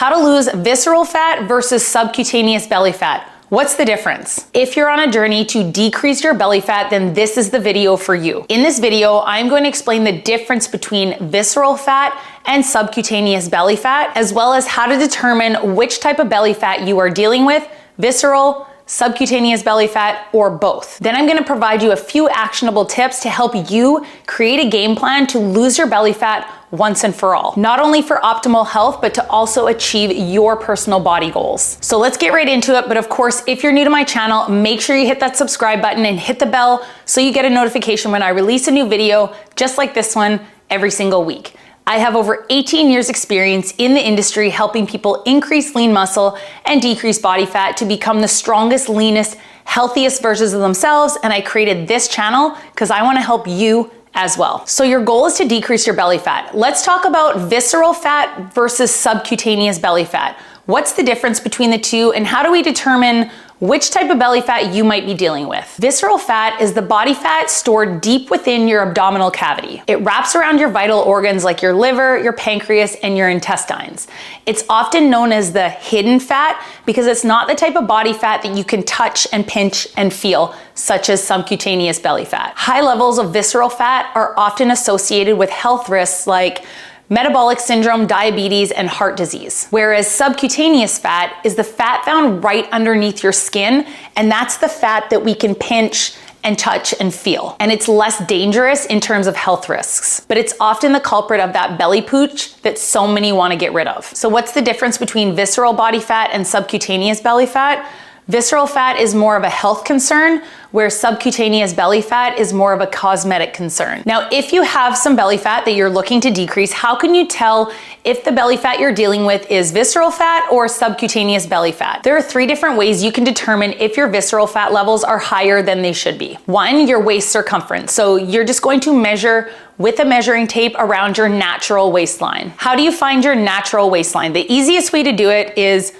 How to lose visceral fat versus subcutaneous belly fat. What's the difference? If you're on a journey to decrease your belly fat, then this is the video for you. In this video, I'm going to explain the difference between visceral fat and subcutaneous belly fat, as well as how to determine which type of belly fat you are dealing with, visceral, subcutaneous belly fat, or both. Then I'm gonna provide you a few actionable tips to help you create a game plan to lose your belly fat once and for all. Not only for optimal health, but to also achieve your personal body goals. So let's get right into it. But of course, if you're new to my channel, make sure you hit that subscribe button and hit the bell so you get a notification when I release a new video just like this one every single week. I have over 18 years experience in the industry helping people increase lean muscle and decrease body fat to become the strongest, leanest, healthiest versions of themselves. And I created this channel because I want to help you as well. So your goal is to decrease your belly fat. Let's talk about visceral fat versus subcutaneous belly fat. What's the difference between the two and how do we determine which type of belly fat you might be dealing with? Visceral fat is the body fat stored deep within your abdominal cavity. It wraps around your vital organs like your liver, your pancreas, and your intestines. It's often known as the hidden fat because it's not the type of body fat that you can touch and pinch and feel, such as subcutaneous belly fat. High levels of visceral fat are often associated with health risks like metabolic syndrome, diabetes, and heart disease. Whereas subcutaneous fat is the fat found right underneath your skin, and that's the fat that we can pinch and touch and feel. And it's less dangerous in terms of health risks, but it's often the culprit of that belly pooch that so many want to get rid of. So what's the difference between visceral body fat and subcutaneous belly fat? Visceral fat is more of a health concern, where subcutaneous belly fat is more of a cosmetic concern. Now, if you have some belly fat that you're looking to decrease, how can you tell if the belly fat you're dealing with is visceral fat or subcutaneous belly fat? There are 3 different ways you can determine if your visceral fat levels are higher than they should be. 1, your waist circumference. So you're just going to measure with a measuring tape around your natural waistline. How do you find your natural waistline? The easiest way to do it is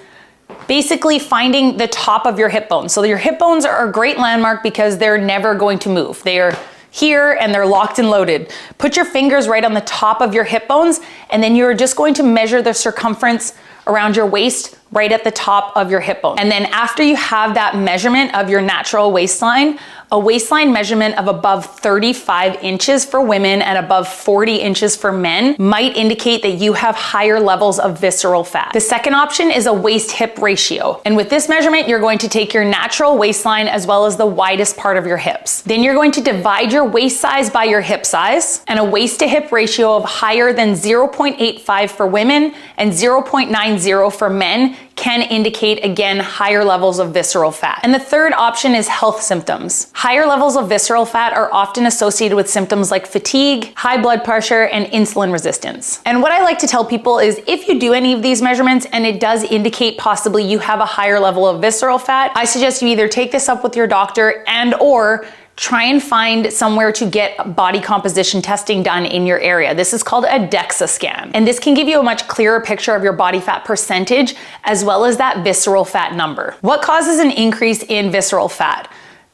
basically finding the top of your hip bone. So your hip bones are a great landmark because they're never going to move. They are here and they're locked and loaded. Put your fingers right on the top of your hip bones, and then you're just going to measure the circumference around your waist right at the top of your hip bone. And then after you have that measurement of your natural waistline, a waistline measurement of above 35 inches for women and above 40 inches for men might indicate that you have higher levels of visceral fat. The second option is a waist-hip ratio. And with this measurement, you're going to take your natural waistline as well as the widest part of your hips. Then you're going to divide your waist size by your hip size, and a waist-to-hip ratio of higher than 0.85 for women and 0.90 for men can indicate, again, higher levels of visceral fat. And the third option is health symptoms. Higher levels of visceral fat are often associated with symptoms like fatigue, high blood pressure, and insulin resistance. And what I like to tell people is if you do any of these measurements and it does indicate possibly you have a higher level of visceral fat, I suggest you either take this up with your doctor and/or try and find somewhere to get body composition testing done in your area. This is called a DEXA scan. And this can give you a much clearer picture of your body fat percentage as well as that visceral fat number. What causes an increase in visceral fat?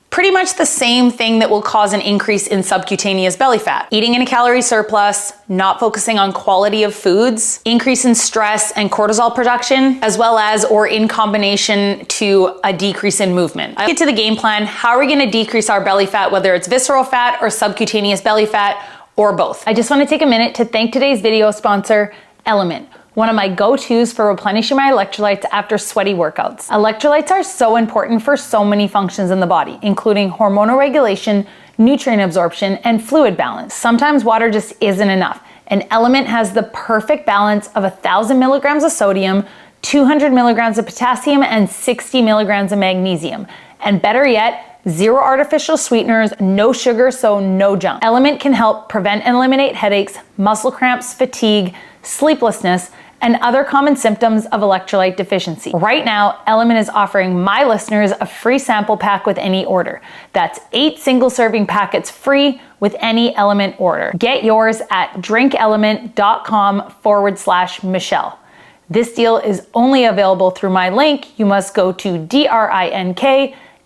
Pretty much the same thing that will cause an increase in subcutaneous belly fat. Eating in a calorie surplus, not focusing on quality of foods, increase in stress and cortisol production, as well as or in combination to a decrease in movement. I'll get to the game plan. How are we gonna decrease our belly fat, whether it's visceral fat or subcutaneous belly fat or both? I just wanna take a minute to thank today's video sponsor, Element, one of my go-tos for replenishing my electrolytes after sweaty workouts. Electrolytes are so important for so many functions in the body, including hormonal regulation, nutrient absorption, and fluid balance. Sometimes water just isn't enough, and Element has the perfect balance of 1,000 milligrams of sodium, 200 milligrams of potassium, and 60 milligrams of magnesium. And better yet, 0 artificial sweeteners, no sugar, so no junk. Element can help prevent and eliminate headaches, muscle cramps, fatigue, sleeplessness, and other common symptoms of electrolyte deficiency. Right now, Element is offering my listeners a free sample pack with any order. That's 8 single serving packets free with any Element order. Get yours at drinkelement.com/Michelle. This deal is only available through my link. You must go to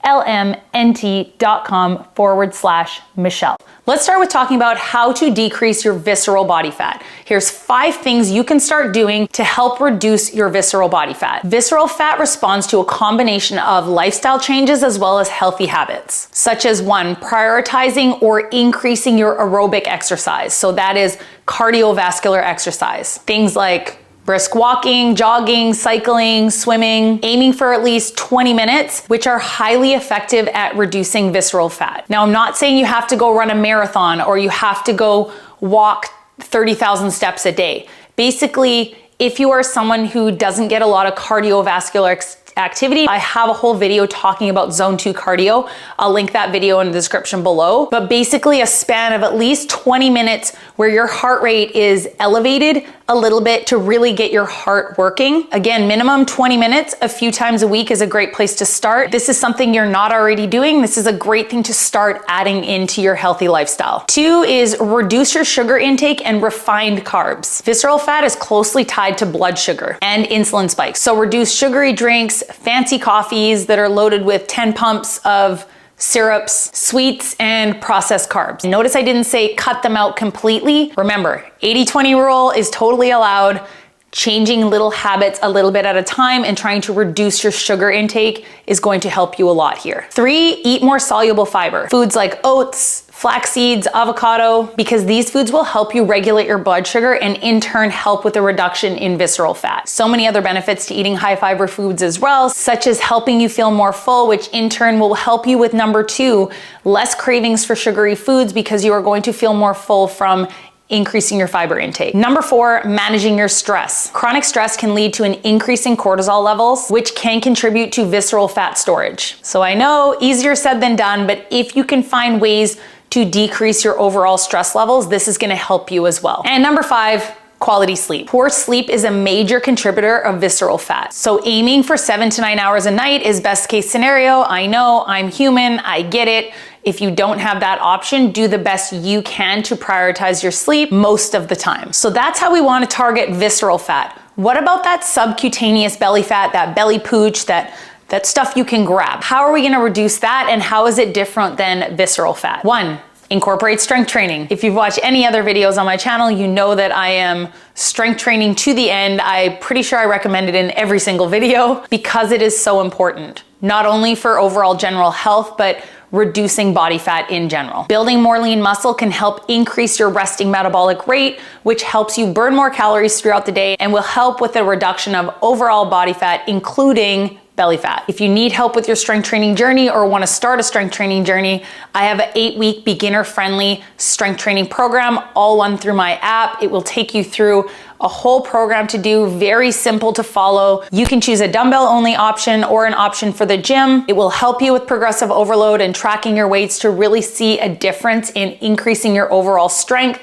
lmnt.com/Michelle. Let's start with talking about how to decrease your visceral body fat. Here's 5 things you can start doing to help reduce your visceral body fat. Visceral fat responds to a combination of lifestyle changes as well as healthy habits, such as 1, prioritizing or increasing your aerobic exercise. So that is cardiovascular exercise. Things like brisk walking, jogging, cycling, swimming, aiming for at least 20 minutes, which are highly effective at reducing visceral fat. Now, I'm not saying you have to go run a marathon or you have to go walk 30,000 steps a day. Basically, if you are someone who doesn't get a lot of cardiovascular activity, I have a whole video talking about zone 2 cardio. I'll link that video in the description below. But basically a span of at least 20 minutes where your heart rate is elevated a little bit to really get your heart working. Again, minimum 20 minutes a few times a week is a great place to start. This is something you're not already doing. This is a great thing to start adding into your healthy lifestyle. 2 is reduce your sugar intake and refined carbs. Visceral fat is closely tied to blood sugar and insulin spikes. So reduce sugary drinks, fancy coffees that are loaded with 10 pumps of syrups, sweets, and processed carbs. Notice I didn't say cut them out completely. Remember, 80-20 rule is totally allowed. Changing little habits a little bit at a time and trying to reduce your sugar intake is going to help you a lot here. 3, eat more soluble fiber. Foods like oats, flax seeds, avocado, because these foods will help you regulate your blood sugar and in turn help with a reduction in visceral fat. So many other benefits to eating high fiber foods as well, such as helping you feel more full, which in turn will help you with number 2, less cravings for sugary foods because you are going to feel more full from increasing your fiber intake. Number 4, managing your stress. Chronic stress can lead to an increase in cortisol levels, which can contribute to visceral fat storage. So I know, easier said than done, but if you can find ways to decrease your overall stress levels, this is gonna help you as well. And number 5, quality sleep. Poor sleep is a major contributor of visceral fat. So aiming for 7 to 9 hours a night is best case scenario. I know, I'm human, I get it. If you don't have that option, do the best you can to prioritize your sleep most of the time. So that's how we want to target visceral fat. What about that subcutaneous belly fat, that belly pooch, that stuff you can grab? How are we going to reduce that, and how is it different than visceral fat? 1, incorporate strength training. If you've watched any other videos on my channel, you know that I am strength training to the end. I'm pretty sure I recommend it in every single video because it is so important, not only for overall general health, but reducing body fat in general. Building more lean muscle can help increase your resting metabolic rate, which helps you burn more calories throughout the day and will help with the reduction of overall body fat, including belly fat. If you need help with your strength training journey or want to start a strength training journey, I have an 8-week beginner-friendly strength training program, all run through my app. It will take you through a whole program to do, very simple to follow. You can choose a dumbbell only option or an option for the gym. It will help you with progressive overload and tracking your weights to really see a difference in increasing your overall strength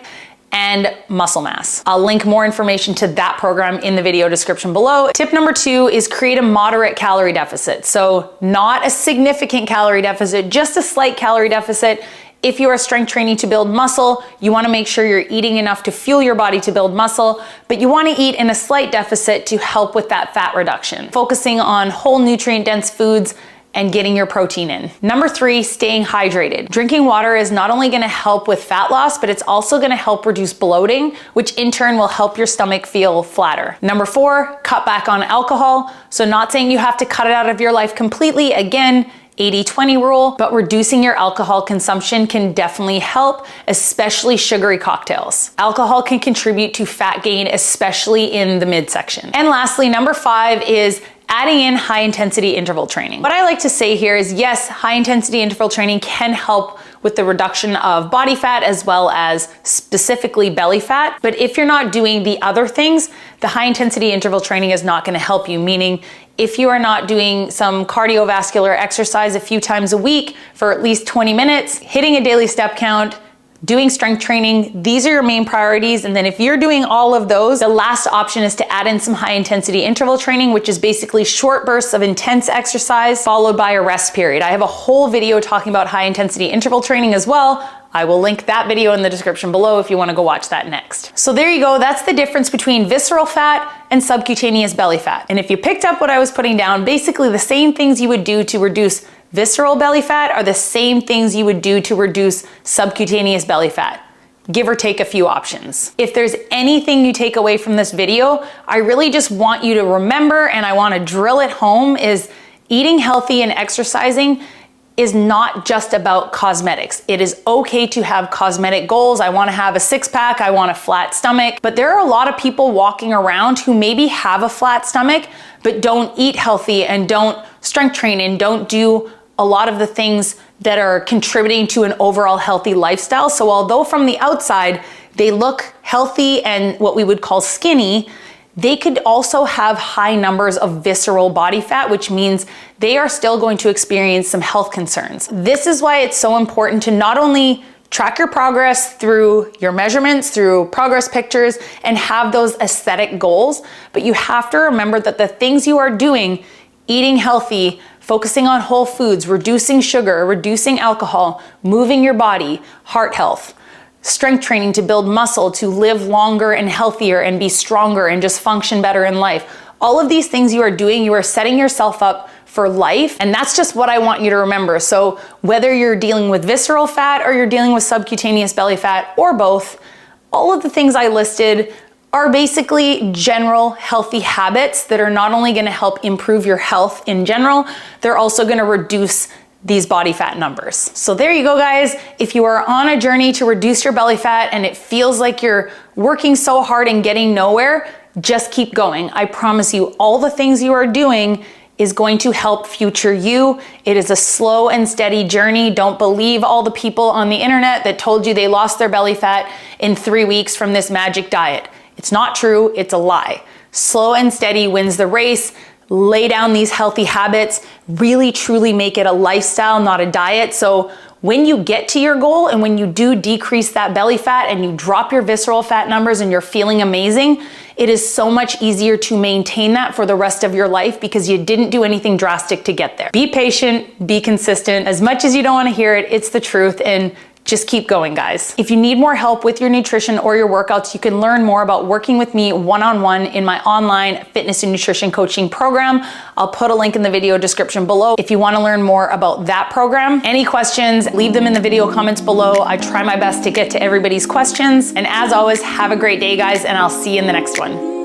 and muscle mass. I'll link more information to that program in the video description below. Tip number 2 is create a moderate calorie deficit. So not a significant calorie deficit, just a slight calorie deficit. If you are strength training to build muscle, you want to make sure you're eating enough to fuel your body to build muscle, but you want to eat in a slight deficit to help with that fat reduction, focusing on whole nutrient dense foods and getting your protein in. Number 3, staying hydrated. Drinking water is not only going to help with fat loss, but it's also going to help reduce bloating, which in turn will help your stomach feel flatter. Number 4, cut back on alcohol. So not saying you have to cut it out of your life completely. Again, 80-20 rule, but reducing your alcohol consumption can definitely help, especially sugary cocktails. Alcohol can contribute to fat gain, especially in the midsection. And lastly, number 5 is adding in high intensity interval training. What I like to say here is yes, high intensity interval training can help with the reduction of body fat as well as specifically belly fat. But if you're not doing the other things, the high intensity interval training is not going to help you. Meaning if you are not doing some cardiovascular exercise a few times a week for at least 20 minutes, hitting a daily step count, doing strength training, these are your main priorities. And then if you're doing all of those, the last option is to add in some high intensity interval training, which is basically short bursts of intense exercise followed by a rest period. I have a whole video talking about high intensity interval training as well. I will link that video in the description below if you want to go watch that next. So there you go. That's the difference between visceral fat and subcutaneous belly fat. And if you picked up what I was putting down, basically the same things you would do to reduce visceral belly fat are the same things you would do to reduce subcutaneous belly fat, give or take a few options. If there's anything you take away from this video, I really just want you to remember, and I want to drill it home, is eating healthy and exercising is not just about cosmetics. It is okay to have cosmetic goals. I wanna have a six-pack, I want a flat stomach, but there are a lot of people walking around who maybe have a flat stomach, but don't eat healthy and don't strength train and don't do a lot of the things that are contributing to an overall healthy lifestyle. So although from the outside, they look healthy and what we would call skinny, they could also have high numbers of visceral body fat, which means they are still going to experience some health concerns. This is why it's so important to not only track your progress through your measurements, through progress pictures, and have those aesthetic goals, but you have to remember that the things you are doing, eating healthy, focusing on whole foods, reducing sugar, reducing alcohol, moving your body, heart health, strength training to build muscle, to live longer and healthier and be stronger and just function better in life. All of these things you are doing, you are setting yourself up for life. And that's just what I want you to remember. So whether you're dealing with visceral fat or you're dealing with subcutaneous belly fat or both, all of the things I listed are basically general healthy habits that are not only gonna help improve your health in general, they're also gonna reduce these body fat numbers. So there you go, guys. If you are on a journey to reduce your belly fat and it feels like you're working so hard and getting nowhere, just keep going. I promise you, all the things you are doing is going to help future you. It is a slow and steady journey. Don't believe all the people on the internet that told you they lost their belly fat in 3 weeks from this magic diet. It's not true, it's a lie. Slow and steady wins the race. Lay down these healthy habits, really truly make it a lifestyle, not a diet. So when you get to your goal and when you do decrease that belly fat and you drop your visceral fat numbers and you're feeling amazing, it is so much easier to maintain that for the rest of your life because you didn't do anything drastic to get there. Be patient, be consistent. As much as you don't want to hear it, it's the truth, and just keep going, guys. If you need more help with your nutrition or your workouts, you can learn more about working with me one-on-one in my online fitness and nutrition coaching program. I'll put a link in the video description below if you want to learn more about that program. Any questions, leave them in the video comments below. I try my best to get to everybody's questions. And as always, have a great day, guys, and I'll see you in the next one.